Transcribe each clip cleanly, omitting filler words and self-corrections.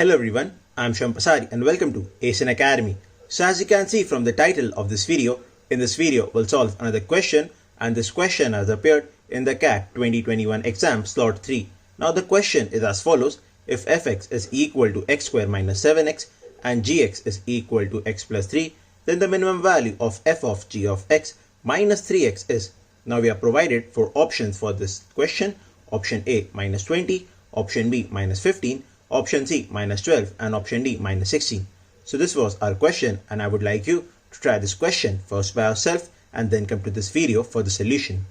Hello everyone, I'm Shivam Pasari and welcome to Asian Academy. So as you can see from the title of this video, in this video we'll solve another question, and this question has appeared in the CAT 2021 exam slot 3. Now the question is as follows: if fx is equal to x square minus 7x and gx is equal to x plus 3, then the minimum value of f of g of x minus 3x is. Now we are provided 4 options for this question: option A minus 20, option B minus 15, option C minus 12 and option D minus 16. So this was our question, and I would like you to try this question first by yourself and then come to this video for the solution.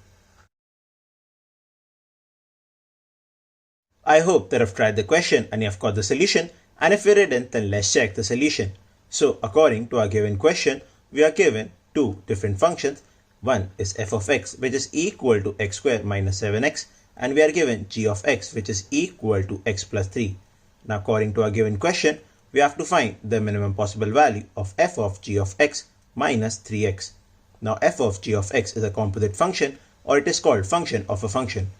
I hope that I've tried the question and you've got the solution, and if you didn't, then let's check the solution. So according to our given question, we are given two different functions. One is f of x, which is equal to x squared minus 7x, and we are given g of x, which is equal to x plus 3. Now according to our given question, we have to find the minimum possible value of f of g of x minus 3x. Now f of g of x is a composite function, or it is called function of a function.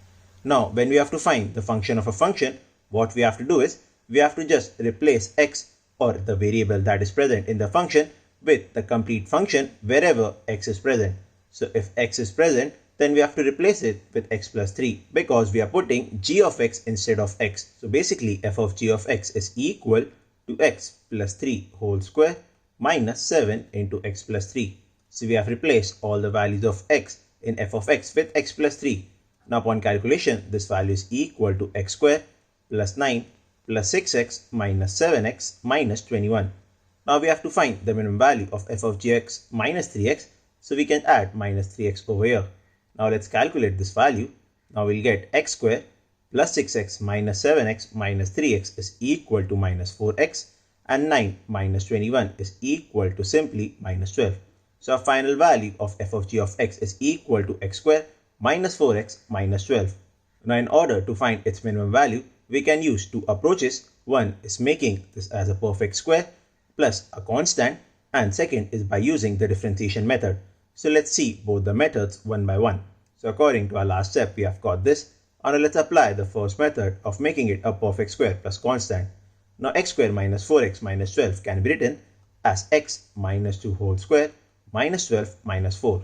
Now when we have to find the function of a function, what we have to do is we have to just replace x, or the variable that is present in the function, with the complete function wherever x is present. So if x is present, then we have to replace it with x plus 3, because we are putting g of x instead of x. So basically f of g of x is equal to x plus 3 whole square minus 7 into x plus 3. So we have replaced all the values of x in f of x with x plus 3. Now upon calculation, this value is equal to x square plus 9 plus 6x minus 7x minus 21. Now we have to find the minimum value of f of gx minus 3x. So we can add minus 3x over here. Now let's calculate this value. Now we'll get x square plus 6x minus 7x minus 3x is equal to minus 4x, and 9 minus 21 is equal to simply minus 12. So our final value of f of g of x is equal to x square minus 4x minus 12. Now in order to find its minimum value, we can use two approaches. One is making this as a perfect square plus a constant, and second is by using the differentiation method. So let's see both the methods one by one. So according to our last step, we have got this. Now let's apply the first method of making it a perfect square plus constant. Now x square minus 4x minus 12 can be written as x minus 2 whole square minus 12 minus 4.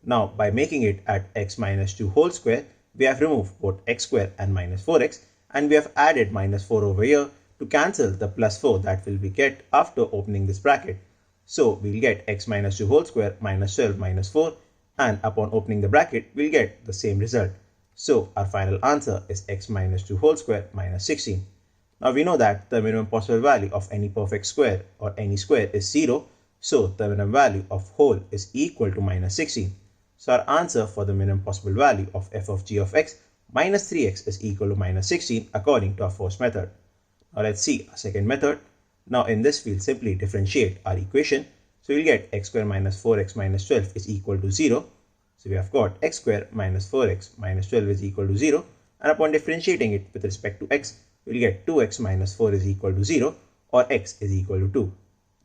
Now by making it at x minus 2 whole square, we have removed both x square and minus 4x, and we have added minus 4 over here to cancel the plus 4 that will be get after opening this bracket. So we'll get x minus 2 whole square minus 12 minus 4, and upon opening the bracket, we'll get the same result. So our final answer is x minus 2 whole square minus 16. Now we know that the minimum possible value of any perfect square or any square is 0. So the minimum value of whole is equal to minus 16. So our answer for the minimum possible value of f of g of x minus 3x is equal to minus 16 according to our first method. Now let's see our second method. Now in this we'll simply differentiate our equation. So we'll get x square minus 4x minus 12 is equal to 0. So we have got x square minus 4x minus 12 is equal to 0. And upon differentiating it with respect to x, we'll get 2x minus 4 is equal to 0, or x is equal to 2.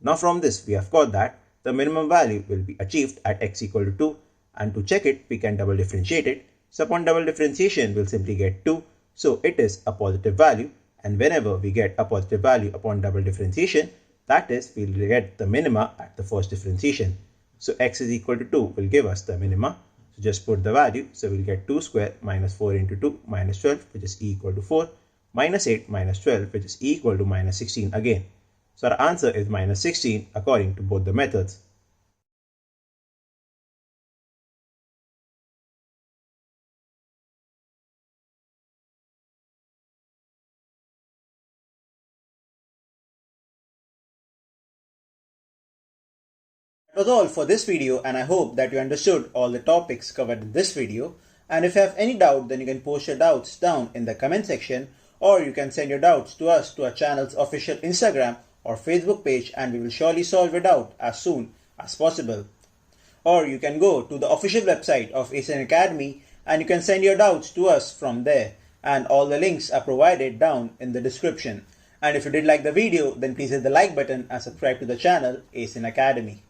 Now from this we have got that the minimum value will be achieved at x equal to 2. And to check it, we can double differentiate it. So upon double differentiation, we'll simply get 2. So it is a positive value. And whenever we get a positive value upon double differentiation, that is, we'll get the minima at the first differentiation. So x is equal to 2 will give us the minima. So just put the value. So we'll get 2 square minus 4 into 2 minus 12, which is equal to 4, minus 8 minus 12, which is equal to minus 16 again. So our answer is minus 16 according to both the methods. That was all for this video, and I hope that you understood all the topics covered in this video. And if you have any doubt, then you can post your doubts down in the comment section, or you can send your doubts to us to our channel's official Instagram or Facebook page, and we will surely solve your doubt as soon as possible. Or you can go to the official website of Asian Academy and you can send your doubts to us from there, and all the links are provided down in the description. And if you did like the video, then please hit the like button and subscribe to the channel Asian Academy.